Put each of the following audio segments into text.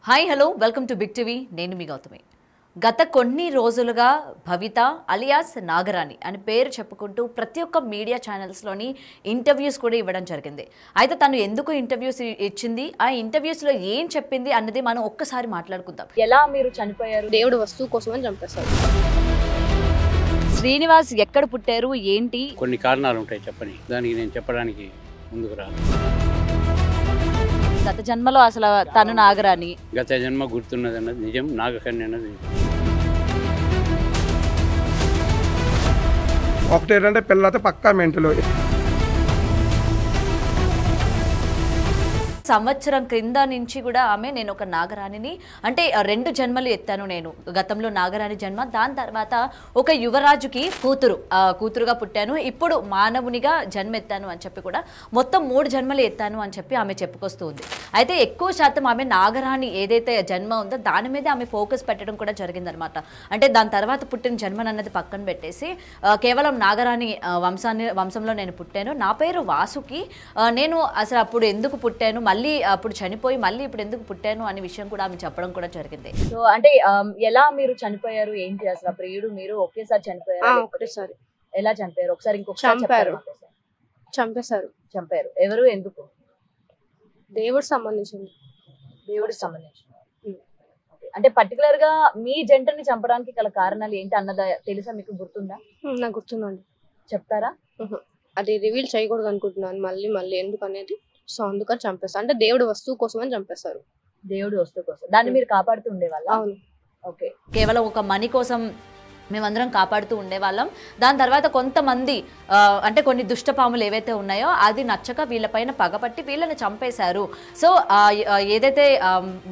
Hi hello welcome to big TV నేను మీ గౌతమి. గత కొన్ని రోజులుగా భవిత అలియాస్ నాగరాణి అని పేరు చెప్పుకుంటూ ప్రతి ఒక్క మీడియా ఛానల్స్లోని ఇంటర్వ్యూస్ కూడా ఇవ్వడం జరిగింది. అయితే తను ఎందుకు ఇంటర్వ్యూస్ ఇచ్చింది, ఆ ఇంటర్వ్యూస్లో ఏం చెప్పింది అన్నది మనం ఒక్కసారి మాట్లాడుకుందాం. ఎలా మీరు చనిపోయారు? దేవుడు వస్తువు కోసమని చంపేస్తాడు. శ్రీనివాస్ ఎక్కడ పుట్టారు, ఏంటి? కొన్ని కారణాలు ఉంటాయి చెప్పని, దానికి నేను చెప్పడానికి ముందుకు రాను. గత జన్మలో అసలు తను నాగరాణి, గత జన్మ గుర్తున్నది అన్నది నిజం, నాగకన్య అన్నది నిజం. ఒకటేంటంటే పిల్లలతో పక్కా మెంటలు. సంవత్సరం క్రింద నుంచి కూడా ఆమె నేను ఒక నాగరాణిని, అంటే 2 జన్మలు ఎత్తాను నేను. గతంలో నాగరాణి జన్మ, దాని తర్వాత ఒక యువరాజుకి కూతురుగా పుట్టాను, ఇప్పుడు మానవునిగా జన్మ ఎత్తాను అని చెప్పి కూడా మొత్తం 3 జన్మలు ఎత్తాను అని చెప్పి ఆమె చెప్పుకొస్తుంది. అయితే ఎక్కువ శాతం ఆమె నాగరాణి ఏదైతే జన్మ ఉందో దాని మీద ఆమె ఫోకస్ పెట్టడం కూడా జరిగిందనమాట. అంటే దాని తర్వాత పుట్టిన జన్మను అన్నది పక్కన పెట్టేసి కేవలం నాగరాణి వంశంలో నేను పుట్టాను, నా పేరు వాసుకి, నేను అసలు అప్పుడు ఎందుకు పుట్టాను, మళ్ళీ అప్పుడు చనిపోయి మళ్ళీ ఇప్పుడు ఎందుకు పుట్టాను అనే విషయం కూడా ఆమె చెప్పడం కూడా జరిగింది. సో అంటే ఎలా మీరు చనిపోయారు, ఏంటి అసలు ప్రియుడు మీరు ఒకేసారి చనిపోయారు? ఒకటేసారి. ఎలా చనిపోయారు? ఒకసారి ఇంకొకసారి చంపేశారు. చంపారు. ఎవరు, ఎందుకు? దేవుడికి సంబంధించింది. దేవుడికి సంబంధించి. అంటే పర్టికులర్ గా మీ జంటని చంపడానికి గల కారణాలు ఏంటి అన్నదా తెలుసా మీకు, గుర్తుందా? నాకు గుర్తుందండి. చెప్తారా? అది రివీల్ చేయకూడదు అనుకుంటున్నాను మళ్ళీ ఎందుకు అనేది. సో అందుకని చంపేస్తారు. అంటే దేవుడు వస్తువు కోసం అని చంపేస్తారు. దేవుడు వస్తువు కోసం. దాన్ని మీరు కాపాడుతూ ఉండేవాళ్ళ? అవును. ఓకే. కేవలం ఒక మనీ కోసం మేమందరం కాపాడుతూ ఉండేవాళ్ళం. దాని తర్వాత కొంతమంది అంటే కొన్ని దుష్టపాములు ఏవైతే ఉన్నాయో అది నచ్చక వీళ్ళపైన పగపట్టి వీళ్ళని చంపేశారు. సో ఏదైతే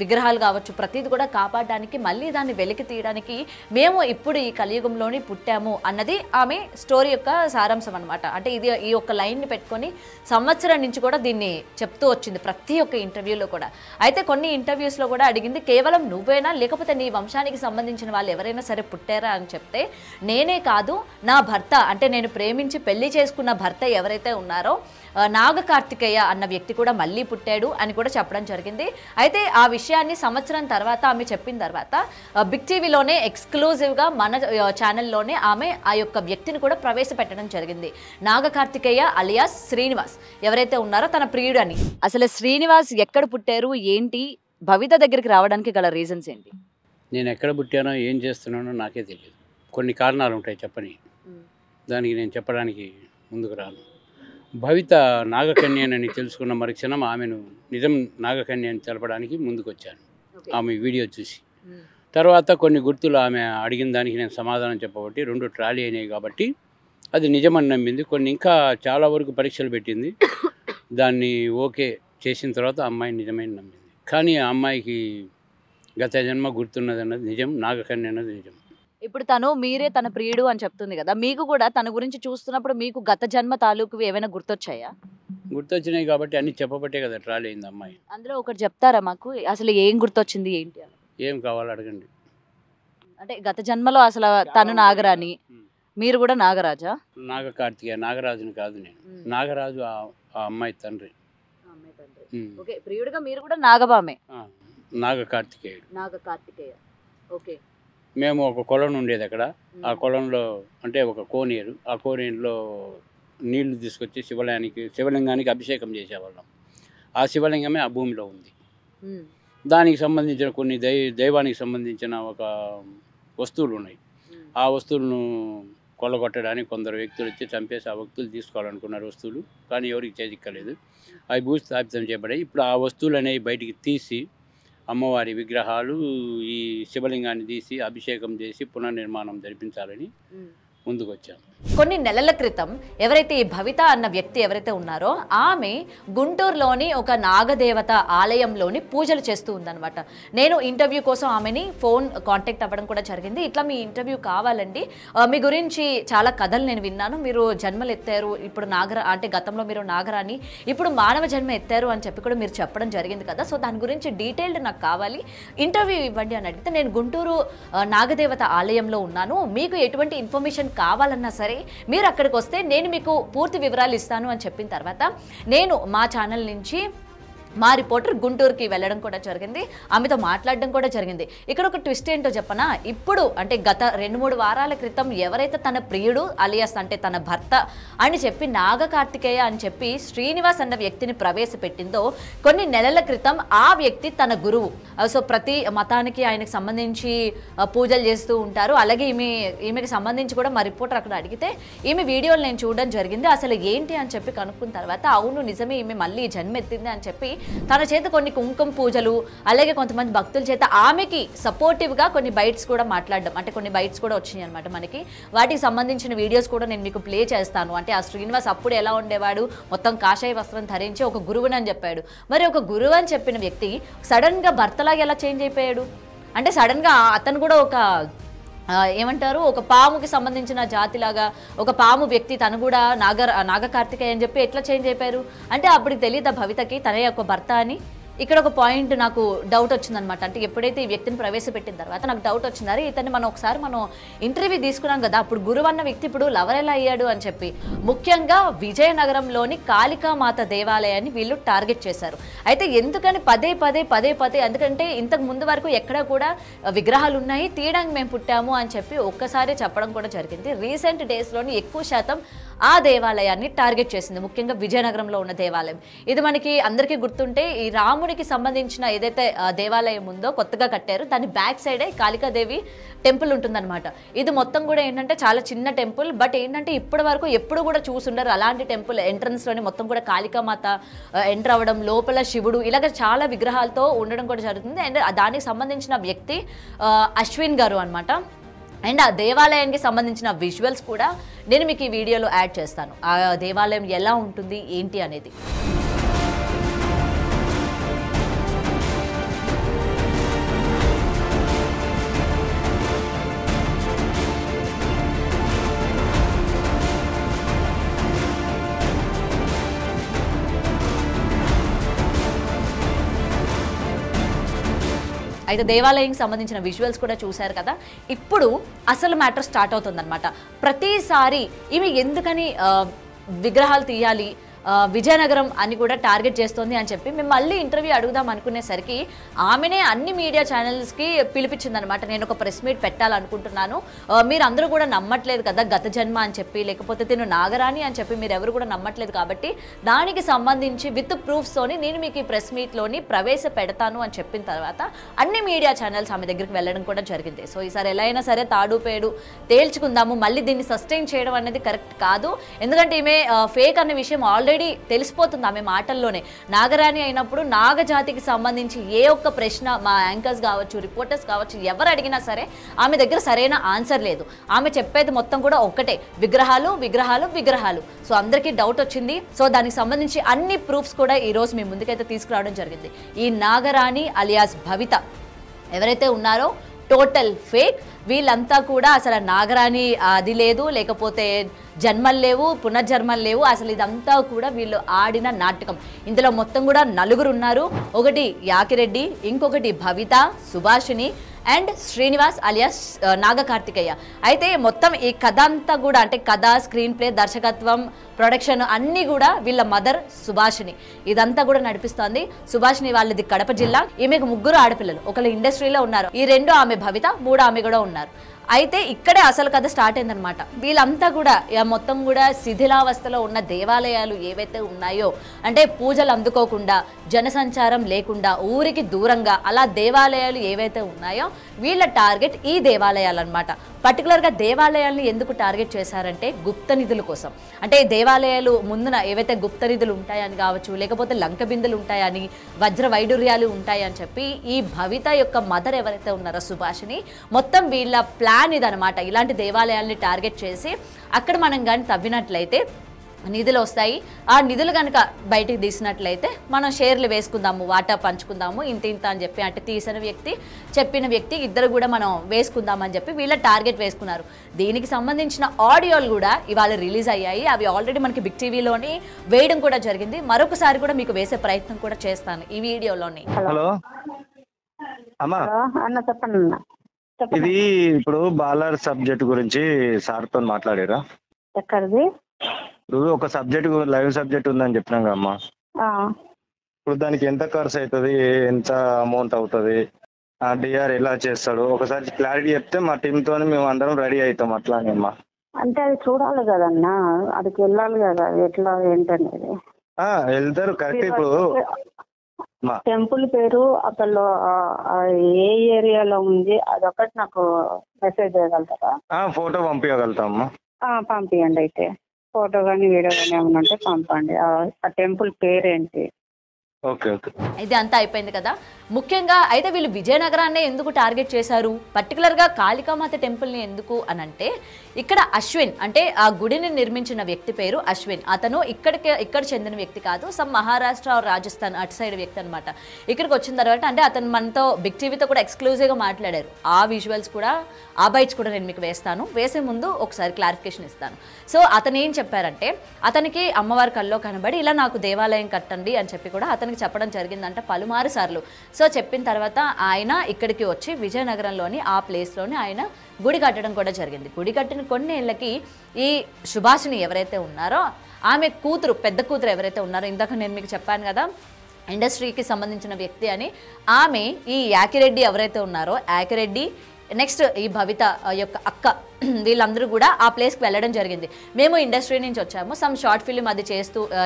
విగ్రహాలు కావచ్చు ప్రతిది కూడా కాపాడడానికి, మళ్ళీ దాన్ని వెలికి తీయడానికి మేము ఇప్పుడు ఈ కలియుగంలోని పుట్టాము అన్నది ఆమె స్టోరీ యొక్క సారాంశం అనమాట. అంటే ఇది ఈ ఒక్క లైన్ని పెట్టుకొని సంవత్సరం నుంచి కూడా దీన్ని చెప్తూ వచ్చింది ప్రతి ఒక్క ఇంటర్వ్యూలో కూడా. అయితే కొన్ని ఇంటర్వ్యూస్లో కూడా అడిగింది, కేవలం నువ్వేనా లేకపోతే నీ వంశానికి సంబంధించిన వాళ్ళు ఎవరైనా సరే పుట్టారా అని చెప్తే, నేనే కాదు నా భర్త, అంటే నేను ప్రేమించి పెళ్లి చేసుకున్న భర్త ఎవరైతే ఉన్నారో నాగ కార్తికేయ అన్న వ్యక్తి కూడా మళ్ళీ పుట్టాడు అని కూడా చెప్పడం జరిగింది. అయితే ఆ విషయాన్ని సంవత్సరం తర్వాత ఆమె చెప్పిన తర్వాత బిగ్ టీవీలోనే ఎక్స్క్లూజివ్గా మన ఛానల్లోనే ఆమె ఆ యొక్క వ్యక్తిని కూడా ప్రవేశపెట్టడం జరిగింది. నాగ కార్తికేయ అలియాస్ శ్రీనివాస్ ఎవరైతే ఉన్నారో తన ప్రియుడు అని. అసలు శ్రీనివాస్ ఎక్కడ పుట్టారు, ఏంటి, భవిత దగ్గరికి రావడానికి గల రీజన్స్ ఏంటి? నేను ఎక్కడ పుట్టానో ఏం చేస్తున్నానో నాకే తెలియదు. కొన్ని కారణాలు ఉంటాయి చెప్పని, దానికి నేను చెప్పడానికి ముందుకు రాను. భవిత నాగకన్యని తెలుసుకున్న మరుక్షణం ఆమెను నిజం నాగకన్య అని తెలపడానికి ముందుకు వచ్చాను ఆమె వీడియో చూసి. తర్వాత కొన్ని గుర్తులు ఆమె అడిగిన దానికి నేను సమాధానం చెప్పబట్టి 2 ట్రాలీ అయినాయి కాబట్టి అది నిజమని నమ్మింది. కొన్ని ఇంకా చాలా వరకు పరీక్షలు పెట్టింది, దాన్ని ఓకే చేసిన తర్వాత అమ్మాయి నిజమైన నమ్మింది. కానీ ఆ అమ్మాయికి గత జన్మ గుర్తున్నది అన్నది నిజం, నాగకన్య అన్నది నిజం. ఇప్పుడు తను మీరే తన ప్రియుడు అని చెప్తుంది కదా, మీకు కూడా తన గురించి చూస్తున్నప్పుడు మీకు గత జన్మ తాలూకు ఏమైనా గుర్తొచ్చాయా? గుర్తొచ్చినాయి కాబట్టి అన్ని చెప్పబట్టే కదా ట్రాలీ అయింది అమ్మాయి. అందులో ఒకటి చెప్తారా మాకు, అసలు ఏం గుర్తొచ్చింది ఏంటి అని? ఏం కావాలో అడగండి. అంటే గత జన్మలో అసలు తను నాగరాణి, మీరు కూడా నాగరాజా? నాగ కార్తికేయ, నాగరాజుని కాదు నేను. నాగరాజు ఆ అమ్మాయి తండ్రి. ఓకే. ప్రియుడిగా మీరు కూడా నాగబామే. నాగ కార్తికేయుడు. నాగ కార్తికేయ. ఓకే. మేము ఒక కొలను ఉండేది అక్కడ, ఆ కొలంలో అంటే ఒక కోనేరు, ఆ కోనేరులో నీళ్లు తీసుకొచ్చి శివలింగానికి అభిషేకం చేసేవాళ్ళం. ఆ శివలింగమే ఆ భూమిలో ఉంది. దానికి సంబంధించిన కొన్ని దైవానికి సంబంధించిన ఒక వస్తువులు ఉన్నాయి. ఆ వస్తువులను కొల్లగొట్టడానికి కొందరు వ్యక్తులు వచ్చి చంపేసి ఆ వ్యక్తులు తీసుకోవాలనుకున్నారు వస్తువులు, కానీ ఎవరికి చేజిక్కలేదు. అవి భూస్థాపితం చేయబడాయి. ఇప్పుడు ఆ వస్తువులు అనేవి బయటికి తీసి అమ్మవారి విగ్రహాలు, ఈ శివలింగాన్ని తీసి అభిషేకం చేసి పునర్నిర్మాణం జరిపించాలని ముందుకు వచ్చాము. కొన్ని నెలల క్రితం ఎవరైతే ఈ భవిత అన్న వ్యక్తి ఎవరైతే ఉన్నారో ఆమె గుంటూరులోని ఒక నాగదేవత ఆలయంలోని పూజలు చేస్తూ ఉందన్నమాట. నేను ఇంటర్వ్యూ కోసం ఆమెని ఫోన్ కాంటాక్ట్ అవ్వడం కూడా జరిగింది. ఇట్లా మీ ఇంటర్వ్యూ కావాలండి, మీ గురించి చాలా కథలు నేను విన్నాను, మీరు జన్మలు ఎత్తారు, ఇప్పుడు అంటే గతంలో మీరు నాగరాని, ఇప్పుడు మానవ జన్మ ఎత్తారు అని చెప్పి కూడా మీరు చెప్పడం జరిగింది కదా, సో దాని గురించి డీటెయిల్డ్ నాకు కావాలి, ఇంటర్వ్యూ ఇవ్వండి అని అడిగితే, నేను గుంటూరు నాగదేవత ఆలయంలో ఉన్నాను, మీకు ఎటువంటి ఇన్ఫర్మేషన్ కావాలన్నా సరే మీరు అక్కడికి వస్తే నేను మీకు పూర్తి వివరాలు ఇస్తాను అని చెప్పిన తర్వాత నేను మా ఛానల్ నుంచి మా రిపోర్టర్ గుంటూరుకి వెళ్ళడం కూడా జరిగింది, ఆమెతో మాట్లాడడం కూడా జరిగింది. ఇక్కడ ఒక ట్విస్ట్ ఏంటో చెప్పనా, ఇప్పుడు అంటే గత 2-3 వారాల క్రితం ఎవరైతే తన ప్రియుడు అలియాస్ అంటే తన భర్త అని చెప్పి నాగ కార్తికేయ అని చెప్పి శ్రీనివాస్ అన్న వ్యక్తిని ప్రవేశపెట్టిందో, కొన్ని నెలల క్రితం ఆ వ్యక్తి తన గురువు. సో ప్రతి మతానికి ఆయనకు సంబంధించి పూజలు చేస్తూ ఉంటారు. అలాగే ఈమెకి సంబంధించి కూడా మా రిపోర్టర్ అక్కడ అడిగితే ఈమె వీడియోలు నేను చూడడం జరిగింది, అసలు ఏంటి అని చెప్పి కనుక్కున్న తర్వాత అవును నిజమే ఈమె మళ్ళీ జన్మెత్తింది అని చెప్పి తన చేత కొన్ని కుంకుమ పూజలు అలాగే కొంతమంది భక్తుల చేత ఆమెకి సపోర్టివ్గా కొన్ని బైట్స్ కూడా మాట్లాడడం, అంటే కొన్ని బైట్స్ కూడా వచ్చినాయి అనమాట మనకి. వాటికి సంబంధించిన వీడియోస్ కూడా నేను మీకు ప్లే చేస్తాను. అంటే ఆ శ్రీనివాస్ అప్పుడు ఎలా ఉండేవాడు, మొత్తం కాషాయ వస్త్రం ధరించి ఒక గురువుని అని చెప్పాడు. మరి ఒక గురువు అని చెప్పిన వ్యక్తి సడన్గా భర్తలాగా ఎలా చేంజ్ అయిపోయాడు అంటే, సడన్గా అతను కూడా ఒక ఏమంటారు ఒక పాముకి సంబంధించిన జాతిలాగా ఒక పాము వ్యక్తి తను కూడా నాగ కార్తికేయ అని చెప్పి ఎట్లా చేంజ్ అయిపోయారు అంటే, అప్పటికి తెలియదు భవితకి తన యొక్క భర్త అని. ఇక్కడ ఒక పాయింట్ నాకు డౌట్ వచ్చిందనమాట. అంటే ఎప్పుడైతే ఈ వ్యక్తిని ప్రవేశపెట్టిన తర్వాత నాకు డౌట్ వచ్చింది, అరే ఇతన్ని మనం ఇంటర్వ్యూ తీసుకున్నాం కదా, అప్పుడు గురువు అన్న వ్యక్తి ఇప్పుడు లవర్ ఎలా అయ్యాడు అని చెప్పి. ముఖ్యంగా విజయనగరంలోని కాళికామాత దేవాలయాన్ని వీళ్ళు టార్గెట్ చేశారు. అయితే ఎందుకని పదే పదే ఎందుకంటే ఇంతకు ముందు వరకు ఎక్కడ కూడా విగ్రహాలు ఉన్నాయి, తీయడానికి మేము పుట్టాము అని చెప్పి ఒక్కసారి చెప్పడం కూడా జరిగింది. రీసెంట్ డేస్లోని ఎక్కువ శాతం ఆ దేవాలయాన్ని టార్గెట్ చేసింది, ముఖ్యంగా విజయనగరంలో ఉన్న దేవాలయం. ఇది మనకి అందరికీ గుర్తుంటే ఈ రాముడికి సంబంధించిన ఏదైతే దేవాలయం ఉందో కొత్తగా కట్టారు, దాని బ్యాక్ సైడే కాళికాదేవి టెంపుల్ ఉంటుందన్నమాట. ఇది మొత్తం కూడా ఏంటంటే చాలా చిన్న టెంపుల్, బట్ ఏంటంటే ఇప్పటి వరకు ఎప్పుడు కూడా చూసుండరు అలాంటి టెంపుల్. ఎంట్రన్స్లోనే మొత్తం కూడా కాళికామాత ఎంటర్ అవ్వడం, లోపల శివుడు, ఇలాగ చాలా విగ్రహాలతో ఉండడం కూడా జరుగుతుంది. అండ్ దానికి సంబంధించిన వ్యక్తి అశ్విన్ గారు అనమాట. అండ్ ఆ దేవాలయానికి సంబంధించిన విజువల్స్ కూడా నేను మీకు ఈ వీడియోలో యాడ్ చేస్తాను, ఆ దేవాలయం ఎలా ఉంటుంది ఏంటి అనేది. అయితే దేవాలయానికి సంబంధించిన విజువల్స్ కూడా చూశారు కదా. ఇప్పుడు అసలు మ్యాటర్ స్టార్ట్ అవుతుందన్నమాట. ప్రతిసారి ఈమె ఎందుకని విగ్రహాలు తీయాలి, విజయనగరం అని కూడా టార్గెట్ చేస్తోంది అని చెప్పి మేము మళ్ళీ ఇంటర్వ్యూ అడుగుదాం అనుకునేసరికి ఆమెనే అన్ని మీడియా ఛానల్స్కి పిలిపించిందనమాట. నేను ఒక ప్రెస్ మీట్ పెట్టాలనుకుంటున్నాను, మీరు అందరూ కూడా నమ్మట్లేదు కదా గత జన్మ అని చెప్పి, లేకపోతే తిను నాగరాణి అని చెప్పి మీరు ఎవరు కూడా నమ్మట్లేదు, కాబట్టి దానికి సంబంధించి విత్ ప్రూఫ్స్తోని నేను మీకు ఈ ప్రెస్ మీట్లోని ప్రవేశపెడతాను అని చెప్పిన తర్వాత అన్ని మీడియా ఛానల్స్ ఆమె దగ్గరికి వెళ్ళడం కూడా జరిగింది. సో ఈసారి ఎలా అయినా సరే తాడు పేడు తేల్చుకుందాము, మళ్ళీ దీన్ని సస్టైన్ చేయడం అనేది కరెక్ట్ కాదు. ఎందుకంటే ఈమె ఫేక్ అనే విషయం ఆల్రెడీ తెలిసిపోతుంది ఆమె మాటల్లోనే. నాగరాణి అయినప్పుడు నాగజాతికి సంబంధించి ఏ ఒక్క ప్రశ్న మా యాంకర్స్ కావచ్చు, రిపోర్టర్స్ కావచ్చు, ఎవరు అడిగినా సరే ఆమె దగ్గర సరైన ఆన్సర్ లేదు. ఆమె చెప్పేది మొత్తం కూడా ఒక్కటే, విగ్రహాలు విగ్రహాలు విగ్రహాలు. సో అందరికీ డౌట్ వచ్చింది. సో దానికి సంబంధించి అన్ని ప్రూఫ్స్ కూడా ఈ రోజు మీ ముందుకైతే తీసుకురావడం జరిగింది. ఈ నాగరాణి అలియాస్ భవిత ఎవరైతే ఉన్నారో టోటల్ ఫేక్. వీళ్ళంతా కూడా అసలు నాగరాణి అది లేదు, లేకపోతే జన్మలు లేవు, పునర్జన్మలు లేవు, అసలు ఇదంతా కూడా వీళ్ళు ఆడిన నాటకం. ఇందులో మొత్తం కూడా 4 ఉన్నారు. ఒకటి యాకిరెడ్డి, ఇంకొకటి భవిత, సుభాషిణి అండ్ శ్రీనివాస్ అలియాస్ నాగ కార్తికేయ. అయితే మొత్తం ఈ కథ అంతా కూడా అంటే కథ, స్క్రీన్ ప్లే, దర్శకత్వం, ప్రొడక్షన్ అన్నీ కూడా వీళ్ళ మదర్ సుభాషిని ఇదంతా కూడా నడిపిస్తోంది. సుభాషిని వాళ్ళది కడప జిల్లా. ఈమెకు 3 ఆడపిల్లలు, ఒకళ్ళు ఇండస్ట్రీలో ఉన్నారు, ఈ 2 ఆమె భవిత, 3 ఆమె కూడా ఉన్నారు. అయితే ఇక్కడే అసలు కథ స్టార్ట్ అయిందనమాట. వీళ్ళంతా కూడా మొత్తం కూడా శిథిలావస్థలో ఉన్న దేవాలయాలు ఏవైతే ఉన్నాయో, అంటే పూజలు అందుకోకుండా, జనసంచారం లేకుండా, ఊరికి దూరంగా అలా దేవాలయాలు ఏవైతే ఉన్నాయో వీళ్ళ టార్గెట్ ఈ దేవాలయాలు అనమాట. పర్టికులర్గా దేవాలయాల్ని ఎందుకు టార్గెట్ చేశారంటే గుప్త నిధుల కోసం. అంటే దేవాలయాలు ముందున ఏవైతే గుప్త నిధులు ఉంటాయని కావచ్చు, లేకపోతే లంక బిందులు ఉంటాయని, వజ్ర వైడూర్యాలు ఉంటాయని చెప్పి ఈ భవిత యొక్క మదర్ ఎవరైతే ఉన్నారో సుభాషిని, మొత్తం వీళ్ళ ప్లాన్ ఇదనమాట. ఇలాంటి దేవాలయాల్ని టార్గెట్ చేసి అక్కడ మనం కానీ తవ్వినట్లయితే నిధులు వస్తాయి. ఆ నిధులు కనుక బయటికి తీసినట్లయితే మనం షేర్లు వేసుకుందాము, వాటా పంచుకుందాము, ఇంత అని చెప్పి, అంటే తీసిన వ్యక్తి చెప్పిన వ్యక్తి ఇద్దరు కూడా మనం వేసుకుందామని చెప్పి వీళ్ళ టార్గెట్ వేసుకున్నారు. దీనికి సంబంధించిన ఆడియోలు కూడా ఇవాళ రిలీజ్ అయ్యాయి. అవి ఆల్రెడీ మనకి బిగ్ టీవీలోని వేయడం కూడా జరిగింది. మరొకసారి కూడా మీకు వేసే ప్రయత్నం కూడా చేస్తాను ఈ వీడియోలోని. హలో అమ్మా, అన్న చెప్పండి అన్న. ఇది ఇప్పుడు బాలర్ సబ్జెక్ట్ గురించి సార్తో మాట్లాడారా? ఎక్కడిది? ఇప్పుడు ఒక సబ్జెక్ట్, లైవ్ సబ్జెక్ట్ ఉందని చెప్పినాం కదమ్మా, ఇప్పుడు దానికి ఎంత ఖర్చు అవుతుంది, ఎంత అమౌంట్ అవుతుంది, ఆ డిఆర్ ఎలా చేస్తాడు ఒకసారి క్లారిటీ చెప్తే మా టీంతో మేము అందరం రెడీ అవుతాం అట్లానేమ్మా. అంటే అది చూడాలి కదన్నా, అదికి వెళ్ళాలి కదా ఎట్లా ఏంటనేది. వెళ్తారు కరెక్ట్. ఇప్పుడు టెంపుల్ పేరు అసలు ఏ ఏరియాలో ఉంది అదొకటి నాకు మెసేజ్ చేయగలుగుతారా? ఫోటో పంపించగలుగుతామ్మా. పంపించండి. అయితే ఫోటో కానీ వీడియో కానీ ఏమైనా ఉంటే పంపండి. ఆ టెంపుల్ పేరేంటి? Okay okay. ఇది అంతా అయిపోయింది కదా. ముఖ్యంగా అయితే వీళ్ళు విజయనగరాన్నే ఎందుకు టార్గెట్ చేశారు, పర్టికులర్గా కాళికామాత టెంపుల్ని ఎందుకు అని అంటే, ఇక్కడ అశ్విన్ అంటే ఆ గుడిని నిర్మించిన వ్యక్తి పేరు అశ్విన్. అతను ఇక్కడ చెందిన వ్యక్తి కాదు, సమ్ మహారాష్ట్ర రాజస్థాన్ అటు సైడ్ వ్యక్తి అనమాట. ఇక్కడికి వచ్చిన తర్వాత అంటే అతను మనతో బిగ్ టీవీతో కూడా ఎక్స్క్లూజివ్గా మాట్లాడారు. ఆ విజువల్స్ కూడా ఆ బైట్స్ కూడా నేను మీకు వేస్తాను. వేసే ముందు ఒకసారి క్లారిఫికేషన్ ఇస్తాను. సో అతను ఏం చెప్పారంటే, అతనికి అమ్మవారి కల్లో కనబడి ఇలా నాకు దేవాలయం కట్టండి అని చెప్పి కూడా అతనికి చెప్పడం జరిగిందంట పలుమారు సార్లు. సో చెప్పిన తర్వాత ఆయన ఇక్కడికి వచ్చి విజయనగరంలోని ఆ ప్లేస్లోని ఆయన గుడి కట్టడం కూడా జరిగింది. గుడి కట్టిన కొన్ని ఏళ్ళకి ఈ సుభాషిణి ఎవరైతే ఉన్నారో ఆమె కూతురు, పెద్ద కూతురు ఎవరైతే ఉన్నారో, ఇందాక నేను మీకు చెప్పాను కదా ఇండస్ట్రీకి సంబంధించిన వ్యక్తి అని, ఆమె ఈ యాకిరెడ్డి ఎవరైతే ఉన్నారో యాకిరెడ్డి, నెక్స్ట్ ఈ భవిత యొక్క అక్క, వీళ్ళందరూ కూడా ఆ ప్లేస్కి వెళ్ళడం జరిగింది. మేము ఇండస్ట్రీ నుంచి వచ్చాము, సమ్ షార్ట్ ఫిల్మ్ అది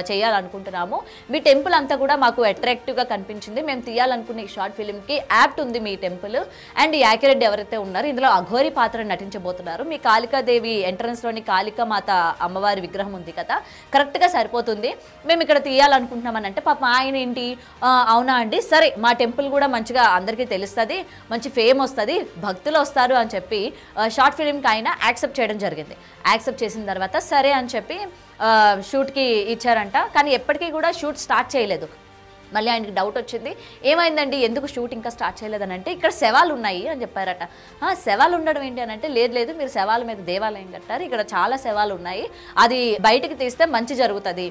చేయాలనుకుంటున్నాము, మీ టెంపుల్ అంతా కూడా మాకు అట్రాక్టివ్గా కనిపించింది, మేము తీయాలనుకున్న ఈ షార్ట్ ఫిల్మ్కి యాప్ట్ ఉంది మీ టెంపుల్. అండ్ యాకిరెడ్డి ఎవరైతే ఉన్నారో ఇందులో అఘోరి పాత్ర నటించబోతున్నారు. మీ కాళికాదేవి ఎంట్రన్స్లోని కాళికామాత అమ్మవారి విగ్రహం ఉంది కదా, కరెక్ట్గా సరిపోతుంది, మేము ఇక్కడ తీయాలనుకుంటున్నామని అంటే, పాప ఆయన ఏంటి అవునా అండి, సరే మా టెంపుల్ కూడా మంచిగా అందరికీ తెలుస్తుంది, మంచి ఫేమ్ వస్తుంది, భక్తులు వస్తారు అని చెప్పి షార్ట్ ఫిల్మ్కి ఆయన యాక్సెప్ట్ చేయడం జరిగింది. యాక్సెప్ట్ చేసిన తర్వాత సరే అని చెప్పి షూట్కి ఇచ్చారంట. కానీ ఎప్పటికీ కూడా షూట్ స్టార్ట్ చేయలేదు. మళ్ళీ ఆయనకి డౌట్ వచ్చింది, ఏమైందండి ఎందుకు షూట్ ఇంకా స్టార్ట్ చేయలేదని అంటే, ఇక్కడ శవాలు ఉన్నాయి అని చెప్పారట. శవాలు ఉండడం ఏంటి అని అంటే, లేదు మీరు శవాల మీద దేవాలయం కట్టారు, ఇక్కడ చాలా శవాలు ఉన్నాయి, అది బయటికి తీస్తే మంచి జరుగుతుంది,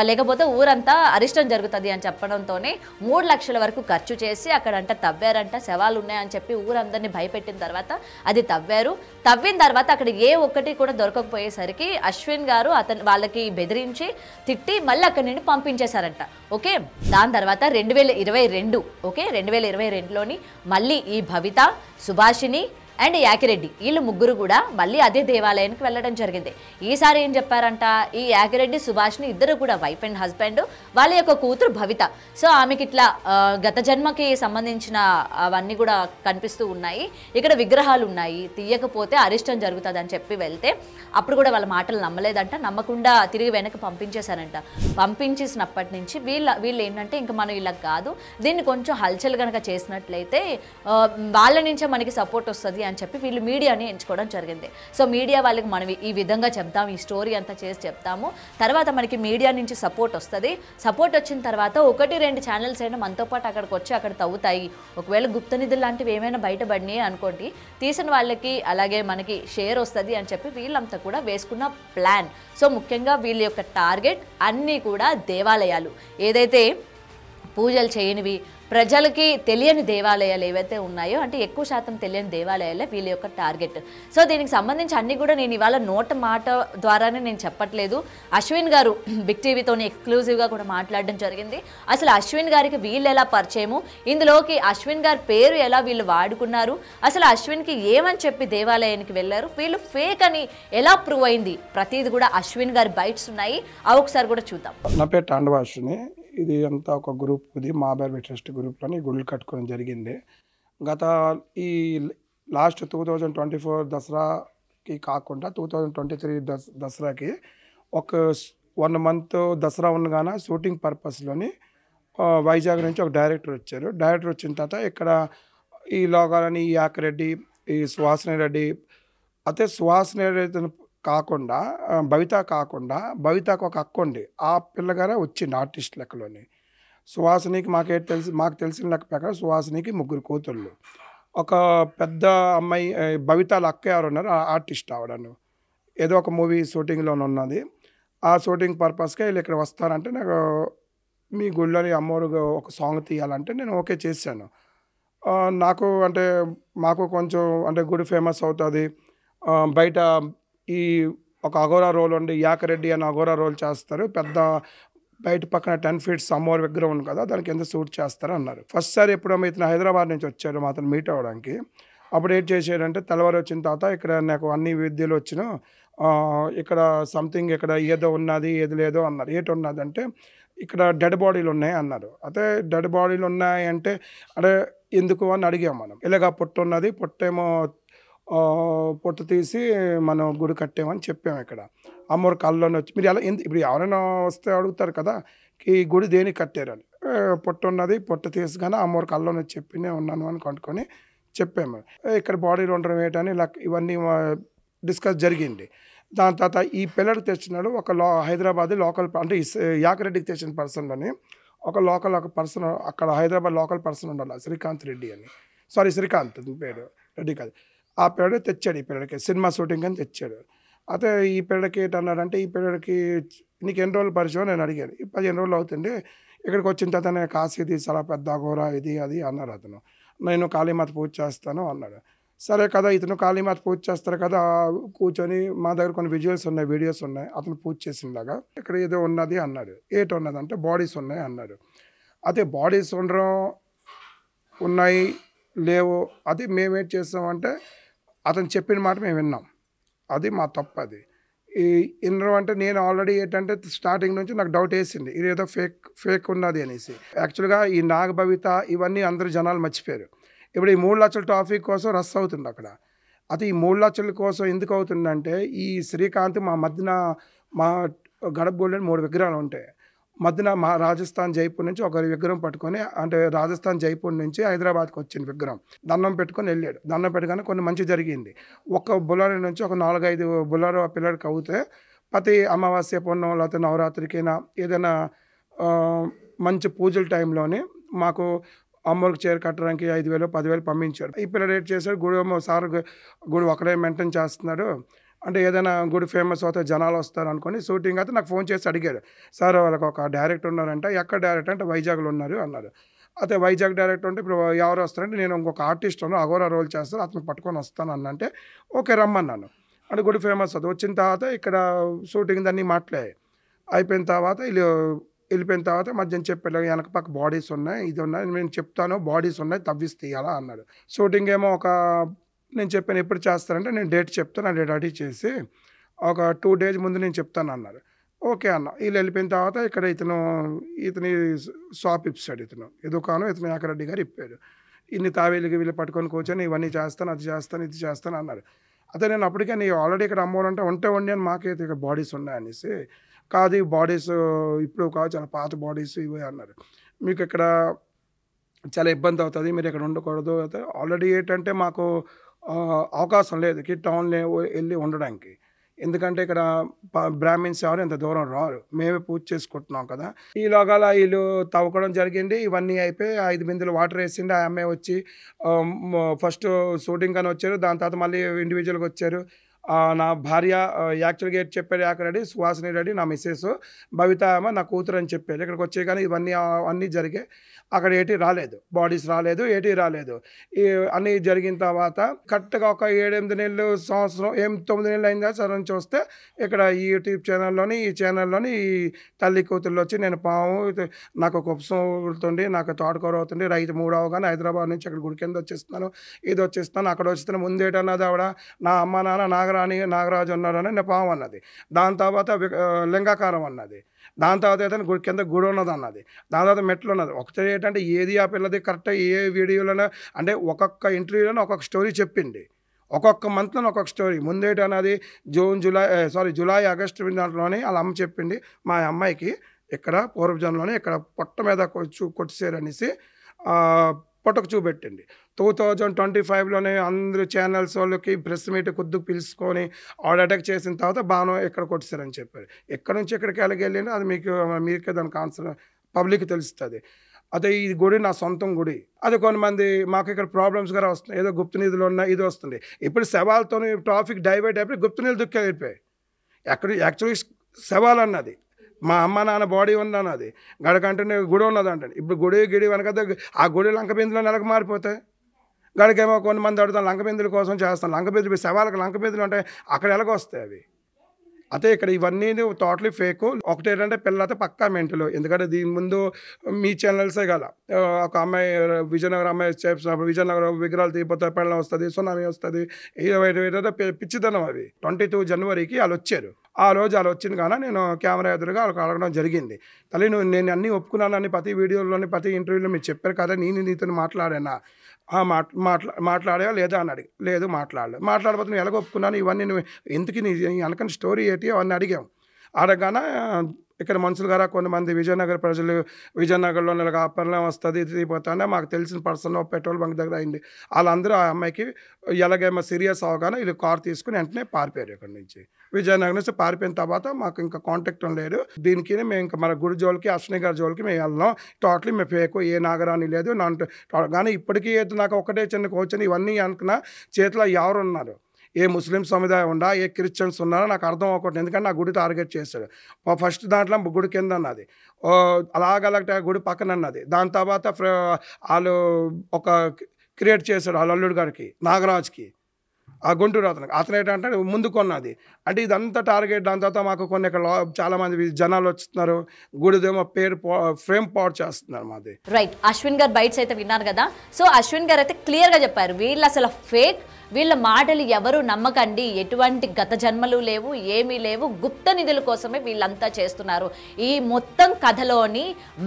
లేకపోతే ఊరంతా అరిష్టం జరుగుతుంది అని చెప్పడంతోనే 3 లక్షల వరకు ఖర్చు చేసి అక్కడంట తవ్వారంట. శవాలు ఉన్నాయని చెప్పి ఊరందరినీ భయపెట్టిన తర్వాత అది తవ్విన తర్వాత అక్కడ ఏ ఒక్కటి కూడా దొరకకపోయేసరికి అశ్విన్ గారు వాళ్ళకి బెదిరించి తిట్టి మళ్ళీ అక్కడి నుండి పంపించేశారంట. ఓకే, దాని తర్వాత 2022 ఓకే 2022లోని మళ్ళీ ఈ భవిత, సుభాషిణి అండ్ యాకిరెడ్డి వీళ్ళు ముగ్గురు కూడా మళ్ళీ అదే దేవాలయానికి వెళ్ళడం జరిగింది. ఈసారి ఏం చెప్పారంట, ఈ యాకిరెడ్డి సుభాష్ని ఇద్దరు కూడా వైఫ్ అండ్ హస్బెండ్, వాళ్ళ యొక్క కూతురు భవిత. సో ఆమెకి ఇట్లా గత జన్మకి సంబంధించిన అవన్నీ కూడా కనిపిస్తూ ఉన్నాయి, ఇక్కడ విగ్రహాలు ఉన్నాయి, తీయకపోతే అరిష్టం జరుగుతుంది అని చెప్పి వెళ్తే అప్పుడు కూడా వాళ్ళ మాటలు నమ్మలేదంట. నమ్మకుండా తిరిగి వెనక్కి పంపించేశారంట. పంపించేసినప్పటి నుంచి వీళ్ళు ఏంటంటే, ఇంకా మనం ఇలా కాదు, దీన్ని కొంచెం హల్చల్ కనుక చేసినట్లయితే వాళ్ళ నుంచే మనకి సపోర్ట్ వస్తుంది అని చెప్పి వీళ్ళు మీడియాని ఎంచుకోవడం జరిగింది. సో మీడియా వాళ్ళకి మనం ఈ విధంగా చెప్తాము, ఈ స్టోరీ అంతా చేసి చెప్తాము, తర్వాత మనకి మీడియా నుంచి సపోర్ట్ వస్తుంది. సపోర్ట్ వచ్చిన తర్వాత 1-2 ఛానల్స్ అయినా మనతో పాటు అక్కడికి వచ్చి అక్కడ తవ్వుతాయి. ఒకవేళ గుప్త నిధులు లాంటివి ఏమైనా బయటపడినాయి అనుకోండి, తీసిన వాళ్ళకి అలాగే మనకి షేర్ వస్తుంది అని చెప్పి వీళ్ళంతా కూడా వేసుకున్న ప్లాన్. సో ముఖ్యంగా వీళ్ళ యొక్క టార్గెట్ అన్నీ కూడా దేవాలయాలు, ఏదైతే పూజలు చేయనివి, ప్రజలకి తెలియని దేవాలయాలు ఏవైతే ఉన్నాయో, అంటే ఎక్కువ శాతం తెలియని దేవాలయాలే వీళ్ళ యొక్క టార్గెట్. సో దీనికి సంబంధించి అన్నీ కూడా నేను ఇవాళ మాట ద్వారానే నేను చెప్పట్లేదు. అశ్విన్ గారు బిగ్ టీవీతోనే ఎక్స్క్లూజివ్గా కూడా మాట్లాడడం జరిగింది. అసలు అశ్విన్ గారికి వీళ్ళు ఎలా పరిచయము, ఇందులోకి అశ్విన్ గారి పేరు ఎలా వీళ్ళు వాడుకున్నారు, అసలు అశ్విన్కి ఏమని చెప్పి దేవాలయానికి వెళ్ళారు, వీళ్ళు ఫేక్ అని ఎలా ప్రూవ్ అయింది, ప్రతిది కూడా అశ్విన్ గారి బైట్స్ ఉన్నాయి. అవి ఒకసారి కూడా చూద్దాం. నా పేరు తాండవ అశ్విని. ఇది అంతా ఒక గ్రూప్, ఇది మహాభైరవి ట్రస్ట్ గ్రూప్లోని గుళ్ళు కట్టుకోవడం జరిగింది. గత ఈ లాస్ట్ 2024 దసరాకి కాకుండా 2023 దసరాకి ఒక 1 మంత్ దసరా ఉండగానే షూటింగ్ పర్పస్లోని వైజాగ్ నుంచి ఒక డైరెక్టర్ వచ్చారు. డైరెక్టర్ వచ్చిన తర్వాత ఇక్కడ ఈ లోగాలని ఈ యాకిరెడ్డి, ఈ సుహాసిని రెడ్డి, అయితే సుహాసిని రెడ్డి కాకుండా భవితకు ఒక అక్క ఉంది, ఆ పిల్లగారే వచ్చింది ఆర్టిస్ట్ లెక్కలోని. సుహాసినికి మాకు తెలిసిన లెక్క ప్రకారం సుహాసినికి 3 కూతుళ్ళు, ఒక పెద్ద అమ్మాయి భవితాల అక్క ఎవరు ఉన్నారు ఆర్టిస్ట్ ఆవిడను, ఏదో ఒక మూవీ షూటింగ్లోనే ఉన్నది. ఆ షూటింగ్ పర్పస్గా వీళ్ళు ఇక్కడ వస్తారంటే, నాకు మీ గుళ్ళని అమ్మవారు ఒక సాంగ్ తీయాలంటే నేను ఓకే చేశాను. నాకు అంటే మాకు కొంచెం అంటే గుడి ఫేమస్ అవుతుంది, బయట ఈ ఒక అఘోరా రోల్ ఉండి యాకిరెడ్డి అని అఘోరా రోల్ చేస్తారు, పెద్ద బయట పక్కన 10 ఫీట్స్ అమ్మవారి విగ్రహం ఉంది కదా, దాని కింద షూట్ చేస్తారు అన్నారు. ఫస్ట్ సారి ఎప్పుడో ఇతను హైదరాబాద్ నుంచి వచ్చాడు మా అతను మీట్ అవ్వడానికి. అప్పుడు ఏం చేసాడంటే తెల్లవారు వచ్చిన తర్వాత ఇక్కడ నాకు అన్ని విద్యలు వచ్చిన ఇక్కడ సంథింగ్ ఇక్కడ ఏదో ఉన్నది ఏది లేదో అన్నారు. ఏంటి ఉన్నదంటే ఇక్కడ డెడ్ బాడీలు ఉన్నాయి అన్నారు. అయితే డెడ్ బాడీలు ఉన్నాయి అంటే అదే ఎందుకు అని అడిగాం మనం. ఇలాగ పొట్టు ఉన్నది, పొట్టేమో పొట్టు తీసి మనం గుడి కట్టామని చెప్పాము. ఇక్కడ అమ్మవారి కళ్ళలోనే వచ్చి మీరు ఎలా ఇప్పుడు ఎవరైనా వస్తే అడుగుతారు కదా ఈ గుడి దేనికి కట్టారని. పొట్టు ఉన్నది, పొట్టు తీసి కానీ అమ్మవారి కళ్ళలోనే చెప్పినే ఉన్నాను అని కనుక్కొని చెప్పాము. ఇక్కడ బాడీలు ఉండడం ఏంటని ఇలా ఇవన్నీ డిస్కస్ జరిగింది. దాని తర్వాత ఈ పిల్లడికి తెచ్చినాడు ఒక హైదరాబాద్ లోకల్ అంటే యాకరెడ్డికి తెచ్చిన పర్సన్లోని ఒక పర్సన్ అక్కడ హైదరాబాద్ లోకల్ పర్సన్ ఉండాలి, శ్రీకాంత్ రెడ్డి అని. సారీ శ్రీకాంత్ పేరు, రెడ్డి కాదు. ఆ పిల్లడు తెచ్చాడు, ఈ పిల్లడికి సినిమా షూటింగ్ అని తెచ్చాడు. అయితే ఈ పిల్లడికి ఏంటన్నాడంటే ఈ పిల్లడికి నీకు ఎన్ని రోజులు పరిచయం నేను అడిగాను. 15 రోజులు అవుతుంది. ఇక్కడికి వచ్చిన తర్వాత నేను కాశీది చాలా పెద్ద అఘోర ఇది అది అన్నాడు అతను. నేను కాళీమాత పూజ చేస్తాను అన్నాడు. సరే కదా ఇతను కాళీమాత పూజ చేస్తారు కదా, కూర్చొని మా దగ్గర కొన్ని విజువల్స్ ఉన్నాయి, వీడియోస్ ఉన్నాయి, అతను పూజ చేసినలాగా ఇక్కడ ఏదో ఉన్నది అన్నాడు. ఏంటి ఉన్నది అంటే బాడీస్ ఉన్నాయి అన్నాడు. అదే బాడీస్ ఉన్నాయి లేవు అది మేమేం చేస్తామంటే అతను చెప్పిన మాట మేము విన్నాం, అది మా తప్పు. అది ఇన్నర్ అంటే నేను ఆల్రెడీ ఏంటంటే స్టార్టింగ్ నుంచి నాకు డౌట్ వేసింది ఇది ఏదో ఫేక్ ఉన్నది అనేసి. యాక్చువల్గా ఈ నాగభవిత ఇవన్నీ అందరూ జనాలు మర్చిపోయారు. ఇప్పుడు ఈ 3 లక్షల ట్రాఫిక్ కోసం రష్ అవుతుంది అక్కడ. అది ఈ 3 లక్షల కోసం ఎందుకు అవుతుందంటే ఈ శ్రీకాంత్ మా మధ్యన మా గడప గోల్డెన్ 3 విగ్రహాలు ఉంటాయి. మధ్యన మా రాజస్థాన్ జైపూర్ నుంచి ఒక విగ్రహం పట్టుకొని అంటే రాజస్థాన్ జైపూర్ నుంచి హైదరాబాద్కి వచ్చిన విగ్రహం దండం పెట్టుకొని వెళ్ళాడు. దండం పెట్టుకొని కొన్ని మంచి జరిగింది. ఒక బుల్లారో నుంచి ఒక 4-5 బుల్లారో పిల్లడికి అవుతే ప్రతి అమావాస్య పూర్ణం లేకపోతే నవరాత్రికైనా ఏదైనా మంచి పూజల టైంలోనే మాకు అమ్మోరికి చీర కట్టడానికి 5,000 10,000 పంపించాడు. ఈ పిల్లడు ఏం చేశాడు గుడి సార్ గుడి ఒకడే మెయింటైన్ చేస్తున్నాడు అంటే ఏదైనా గుడి ఫేమస్ అవుతే జనాలు వస్తారు అనుకొని షూటింగ్ అయితే నాకు ఫోన్ చేసి అడిగాడు. సార్ వాళ్ళకి ఒక డైరెక్టర్ ఉన్నారంట. ఎక్కడ డైరెక్టర్ అంటే వైజాగ్లో ఉన్నారు అన్నారు. అయితే వైజాగ్ డైరెక్టర్ అంటే ఇప్పుడు ఎవరు వస్తారంటే నేను ఇంకొక ఆర్టిస్ట్ ఉన్నాను అఘోరా రోల్ చేస్తాను అతను పట్టుకొని వస్తాను అన్నంటే ఓకే రమ్మన్నాను. అంటే గుడి ఫేమస్ అవుతుంది. వచ్చిన తర్వాత ఇక్కడ షూటింగ్ దాన్ని మాట్లాడే అయిపోయిన తర్వాత వెళ్ళిపోయిన తర్వాత మధ్యన చెప్పాడు వెనక పక్క బాడీస్ ఉన్నాయి ఇది ఉన్నాయి నేను చెప్తాను బాడీస్ ఉన్నాయి తవ్విసి తీయాలా అన్నాడు. షూటింగ్ ఏమో నేను చెప్పాను ఎప్పుడు చేస్తానంటే నేను డేట్ చెప్తాను ఆ డేట్ రెడీ చేసి ఒక 2 days ముందు నేను చెప్తాను అన్నారు. ఓకే అన్న. వీళ్ళు వెళ్ళిపోయిన తర్వాత ఇక్కడ ఇతని షాప్ ఇప్పాడు. ఈ దుకాణం ఇతను యాకరెడ్డి గారు ఇప్పాడు. ఇన్ని తావేలికి వీళ్ళు పట్టుకొని కూర్చొని ఇవన్నీ చేస్తాను అది చేస్తాను ఇది చేస్తాను అన్నారు. అదే నేను అప్పటికే నీ ఆల్రెడీ ఇక్కడ అమ్మవారంటే వండి అని మాకైతే ఇక్కడ బాడీస్ ఉన్నాయనేసి కాదు ఈ బాడీస్ ఇప్పుడు కాదు చాలా పాత బాడీస్ ఇవి అన్నారు. మీకు ఇక్కడ చాలా ఇబ్బంది అవుతుంది మీరు ఇక్కడ ఉండకూడదు. అయితే ఆల్రెడీ ఏంటంటే మాకు అవకాశం లేదు టౌన్లో వెళ్ళి ఉండడానికి. ఎందుకంటే ఇక్కడ బ్రాహ్మిన్స్ ఎవరు ఇంత దూరం రారు, మేమే పూజ చేసుకుంటున్నాం కదా. ఈలోగా వీళ్ళు తవ్వుకోవడం జరిగింది. ఇవన్నీ అయిపోయి 5 బిందెలు వాటర్ వేసిండి. ఆ అమ్మాయి వచ్చి ఫస్ట్ షూటింగ్ అని వచ్చారు. దాని తర్వాత మళ్ళీ ఇండివిజువల్గా వచ్చారు. నా భార్య యాక్చువల్గా ఏంటి చెప్పారు యాకరెడ్డి సుహాసిని రెడ్డి నా మిస్సెస్ భవిత అమ్మ నా కూతురు అని చెప్పారు. ఇక్కడికి వచ్చే కానీ ఇవన్నీ అన్నీ జరిగాయి. అక్కడ ఏటీ రాలేదు, బాడీస్ రాలేదు, ఏటీ రాలేదు. అన్నీ జరిగిన తర్వాత కరెక్ట్గా ఒక 7-8 నెలలు సంవత్సరం 9 నెలలు అయిందా సరే నుంచి వస్తే ఇక్కడ ఈ యూట్యూబ్ ఛానల్లోని ఈ తల్లి కూతుర్లు వచ్చి నేను పాము నాకు ఒక ఉపసం నాకు తోటకూర అవుతుంది రైతు 3 అవగానే హైదరాబాద్ నుంచి అక్కడ గుడి కింద వచ్చేస్తున్నాను ఇది వచ్చేస్తాను అక్కడ వచ్చేస్తాను ముందేటన్నది ఆవిడ నా అమ్మ నాన్న నాగరాజు ఉన్నారని నేను పాము అన్నది. దాని తర్వాత లింగాకారం అన్నది. దాని తర్వాత అయితే కింద గుడి ఉన్నది అన్నది. దాని తర్వాత మెట్లు ఉన్నది. ఒకటి ఏంటంటే ఏది ఆ పిల్లది కరెక్ట్గా ఏ వీడియోలోనో అంటే ఒక్కొక్క ఇంటర్వ్యూలోనే ఒక్కొక్క స్టోరీ చెప్పింది. ఒక్కొక్క మంత్లో ఒక్కొక్క స్టోరీ. ముందేటన్నది జూలై ఆగస్టు దాంట్లోనే వాళ్ళ అమ్మ చెప్పింది మా అమ్మాయికి ఇక్కడ పూర్వజన్మలోనే ఇక్కడ పొట్ట మీద కొట్టేసారనేసి పొట్టకు చూపెట్టింది. 2025లోనే అందరూ ఛానల్స్ వాళ్ళకి ప్రెస్ మీట్ కొద్దిగా పిలుచుకొని ఆర్డర్ అటాక్ చేసిన తర్వాత బాగా ఎక్కడ కొట్టేశారని చెప్పారు. ఎక్కడి నుంచి ఎక్కడికి వెళ్ళి అది మీకే దానికి ఆన్సర్ పబ్లిక్ తెలుస్తుంది. అదే ఈ గుడి నా సొంతం గుడి. అది కొంతమంది మాకు ఇక్కడ ప్రాబ్లమ్స్ కూడా వస్తున్నాయి ఏదో గుప్త నిధులు ఉన్నాయి ఇది వస్తుంది. ఇప్పుడు శవాలతో ట్రాఫిక్ డైవర్ట్ అయిపోయి గుప్త నిధులు దుక్కెళ్ళిపోయాయి. యాక్చువల్లీ శవాలు అన్నది మా అమ్మ నాన్న బాడీ ఉన్నది గడకంటే గుడి ఉన్నదంటే ఇప్పుడు గుడి వెనక ఆ గుడి లంకబిందులో నెలకు మారిపోతాయి. గడికేమో కొంతమంది అడుగుతాను లంకబిందుల కోసం చేస్తాను లంకబిందులు శవాలకు లంకబిందులు అంటే అక్కడ ఎలాగొస్తాయి అవి అయితే ఇక్కడ ఇవన్నీ టోటలీ ఫేక్. ఒకటి ఏంటంటే పిల్లలైతే పక్కా మెంటలు. ఎందుకంటే దీని ముందు మీ ఛానల్సే కదా, ఒక అమ్మాయి విజయనగరం అమ్మాయి చేసినప్పుడు విజయనగరం విగ్రహాలు తీయపోతే పెళ్ళం వస్తుంది, సునామీ వస్తుంది, ఏదో పిచ్చితనం అవి. 22 జనవరికి వాళ్ళు వచ్చారు. ఆ రోజు వాళ్ళు వచ్చింది కానీ నేను కెమెరా ఎదురుగా వాళ్ళకి అడగడం జరిగింది. తల్లి నేను అన్నీ ఒప్పుకున్నానని ప్రతి వీడియోలోని ప్రతి ఇంటర్వ్యూలో మీరు చెప్పారు కదా, నీతో మాట్లాడానా, మాట్లాడా లేదా అని అడిగి, లేదు మాట్లాడబోతు నువ్వు ఎలాగ ఒప్పుకున్నాను, ఇవన్నీ నువ్వు ఎందుకు నీ వెనకని స్టోరీ ఏంటి అవన్నీ అడిగాం. అడగగానే ఇక్కడ మనుషులు గారా కొంతమంది విజయనగర ప్రజలు విజయనగరంలో నెలగా పెళ్ళం వస్తుంది తీపోతానే మాకు తెలిసిన పర్సన్ పెట్రోల్ బంక్ దగ్గర అయింది. వాళ్ళందరూ ఆ అమ్మాయికి ఎలాగేమో సీరియస్ అవగానే వీళ్ళు కార్ తీసుకుని వెంటనే పారిపోయారు. ఇక్కడ నుంచి విజయనగరం నుంచి పారిపోయిన తర్వాత మాకు ఇంకా కాంటాక్ట్ లేదు. దీనికి మేము ఇంకా మన గుడి జోలికి అశ్విని గారి జోలికి మేము వెళ్ళాం. టోటలీ మేము ఫేకు, ఏ నాగరాని లేదు కానీ ఇప్పటికీ నాకు ఒకటే చిన్న కోచని ఇవన్నీ అనుకున్నా చేతిలో ఎవరు ఉన్నారు, ఏ ముస్లిం సముదాయం ఉందా, ఏ క్రిస్టియన్స్ ఉన్నారో నాకు అర్థం అవ్వకూడదు. ఎందుకంటే నా గుడి టార్గెట్ చేశాడు. ఫస్ట్ దాంట్లో గుడి కింద అన్నది, అలాగ గుడి పక్కన అన్నది. దాని తర్వాత వాళ్ళు ఒక క్రియేట్ చేశాడు వాళ్ళ అల్లుడు గారికి నాగరాజ్కి, ఆ గుంటూరు అతను ఏంటంటే ముందు కొన్నది. అంటే ఇదంతా టార్గెట్. దాని తర్వాత మాకు కొన్ని ఇక్కడ చాలామంది జనాలు వస్తున్నారు, గుడిదేమో పేరు ఫ్రేమ్ పాట్ చేస్తున్నారు మాది. రైట్, అశ్విన్ గారు బైట్స్ అయితే విన్నారు కదా. సో అశ్విన్ గారు అయితే క్లియర్గా చెప్పారు, వీళ్ళు అసలు ఫేక్, వీళ్ళ మాటలు ఎవరు నమ్మకండి, ఎటువంటి గత జన్మలు లేవు, ఏమీ లేవు, గుప్త నిధుల కోసమే వీళ్ళంతా చేస్తున్నారు. ఈ మొత్తం కథలోని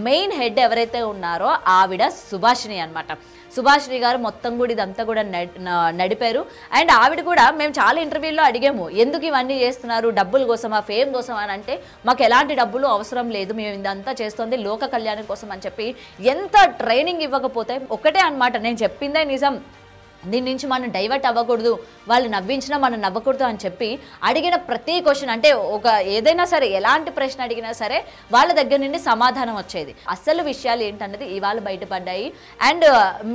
మెయిన్ హెడ్ ఎవరైతే ఉన్నారో ఆవిడ సుభాషిణి అనమాట. సుభాషిణి గారు మొత్తం కూడా ఇదంతా కూడా నడిపారు. అండ్ ఆవిడ కూడా మేము చాలా ఇంటర్వ్యూల్లో అడిగాము, ఎందుకు ఇవన్నీ చేస్తున్నారు, డబ్బుల కోసమా, ఫేమ్ కోసమా అని. అంటే మాకు ఎలాంటి డబ్బులు అవసరం లేదు, మేము ఇదంతా చేస్తుంది లోక కళ్యాణం కోసం అని చెప్పి ఎంత ట్రైనింగ్ ఇవ్వకపోతే ఒకటే అనమాట, నేను చెప్పిందే నిజం, దీని నుంచి మనం డైవర్ట్ అవ్వకూడదు, వాళ్ళు నవ్వించినా మనం నవ్వకూడదు అని చెప్పి అడిగిన ప్రతి క్వశ్చన్, అంటే ఒక ఏదైనా సరే ఎలాంటి ప్రశ్న అడిగినా సరే వాళ్ళ దగ్గర నుండి సమాధానం వచ్చేది. అసలు విషయాలు ఏంటన్నది ఇవాళ బయటపడ్డాయి. అండ్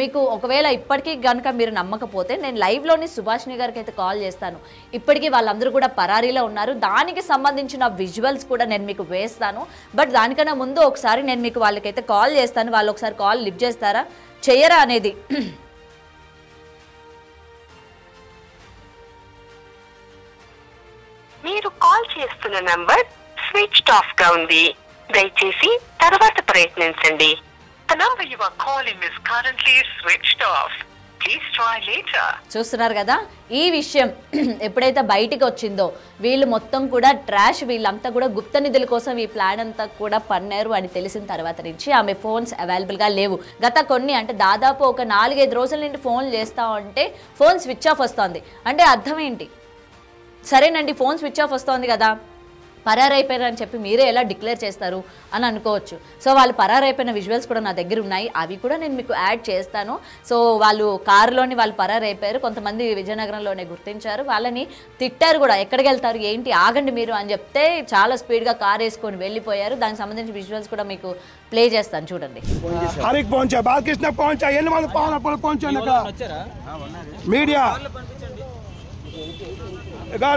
మీకు ఒకవేళ ఇప్పటికీ కనుక మీరు నమ్మకపోతే నేను లైవ్లోని సుభాషిణి గారికి అయితే కాల్ చేస్తాను. ఇప్పటికీ వాళ్ళందరూ కూడా పరారీలో ఉన్నారు. దానికి సంబంధించిన విజువల్స్ కూడా నేను మీకు వేస్తాను. బట్ దానికన్నా ముందు ఒకసారి నేను మీకు వాళ్ళకైతే కాల్ చేస్తాను. వాళ్ళు ఒకసారి కాల్ లిఫ్ట్ చేస్తారా చేయరా అనేది. మీరు కాల్ చేస్తున్న నంబర్ స్విచ్డ్ ఆఫ్ గా ఉంది, దయచేసి తర్వాత ప్రయత్నించండి. The number you are calling is currently switched off. Please try later. చూస్తున్నారు కదా, ఈ విషయం ఎప్పుడైతే బయటికి వచ్చిందో వీళ్ళు మొత్తం కూడా ట్రాష్, వీళ్ళంతా కూడా గుప్త నిధుల కోసం ఈ ప్లాన్ అంతా కూడా పన్నారు అని తెలిసిన తర్వాత నుంచి ఆమె ఫోన్స్ అవైలబుల్గా లేవు. గత కొన్ని అంటే దాదాపు ఒక 4-5 రోజుల నుండి ఫోన్ చేస్తా ఉంటే ఫోన్ స్విచ్ ఆఫ్ వస్తుంది. అంటే అర్థం ఏంటి? సరేనండి, ఫోన్ స్విచ్ ఆఫ్ వస్తుంది కదా, పరారైపోయారు అని చెప్పి మీరే ఎలా డిక్లేర్ చేస్తారు అని అనుకోవచ్చు. సో వాళ్ళు పరారైపోయిన విజువల్స్ కూడా నా దగ్గర ఉన్నాయి, అవి కూడా నేను మీకు యాడ్ చేస్తాను. సో వాళ్ళు కారులోని వాళ్ళు పరారైపోయారు, కొంతమంది విజయనగరంలోనే గుర్తించారు, వాళ్ళని తిట్టారు కూడా, ఎక్కడికి వెళ్తారు ఏంటి ఆగండి మీరు అని చెప్తే చాలా స్పీడ్గా కార్ వేసుకొని వెళ్ళిపోయారు. దానికి సంబంధించిన విజువల్స్ కూడా మీకు ప్లే చేస్తాను, చూడండి. మీడియా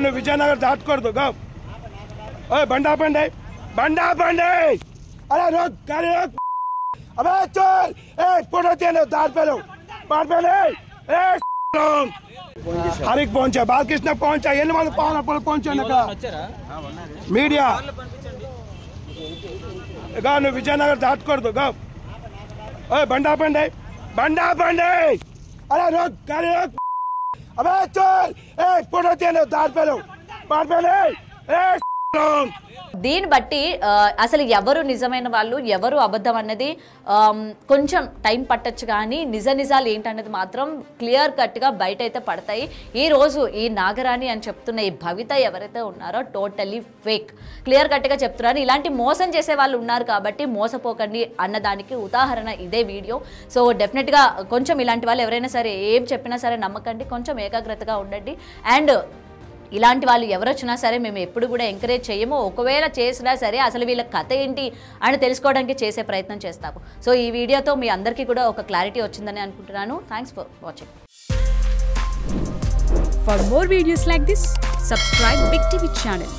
నువ్వు విజయనగరం దాటకూడదు, బండా పండి అరే రోక్ గాడి రోక్ అబే చల్ ఫోటో తీయను దాటపేరు హరికి పहुंचा బాలకృష్ణ పहुंचा ఎన్ని మంది పहुंचा మీడియా నువ్వు విజయనగరం దాటకూడదు, బండా పండి అరే రోక్ గాడి రోక్ అబే చల్ ఫోటో తీయను దాటపేరు దీన్ని బట్టి అసలు ఎవరు నిజమైన వాళ్ళు ఎవరు అబద్ధం అన్నది కొంచెం టైం పట్టచ్చు, కానీ నిజాలు ఏంటన్నది మాత్రం క్లియర్ కట్గా బయట అయితే పడతాయి. ఈరోజు ఈ నాగరాణి అని చెప్తున్న ఈ భవిత ఎవరైతే ఉన్నారో టోటలీ ఫేక్, క్లియర్ కట్గా చెప్తున్నారు. ఇలాంటి మోసం చేసే వాళ్ళు ఉన్నారు కాబట్టి మోసపోకండి అన్నదానికి ఉదాహరణ ఇదే వీడియో. సో డెఫినెట్గా కొంచెం ఇలాంటి వాళ్ళు ఎవరైనా సరే ఏం చెప్పినా సరే నమ్మకండి, కొంచెం ఏకాగ్రతగా ఉండండి. అండ్ ఇలాంటి వాళ్ళు ఎవరు వచ్చినా సరే మేము ఎప్పుడు కూడా ఎంకరేజ్ చేయము. ఒకవేళ చేసినా సరే అసలు వీళ్ళ కథ ఏంటి అని తెలుసుకోవడానికి చేసే ప్రయత్నం చేస్తాము. సో ఈ వీడియోతో మీ అందరికీ కూడా ఒక క్లారిటీ వచ్చిందని అనుకుంటున్నాను. Thanks for watching. For more videos like this, subscribe Big TV channel.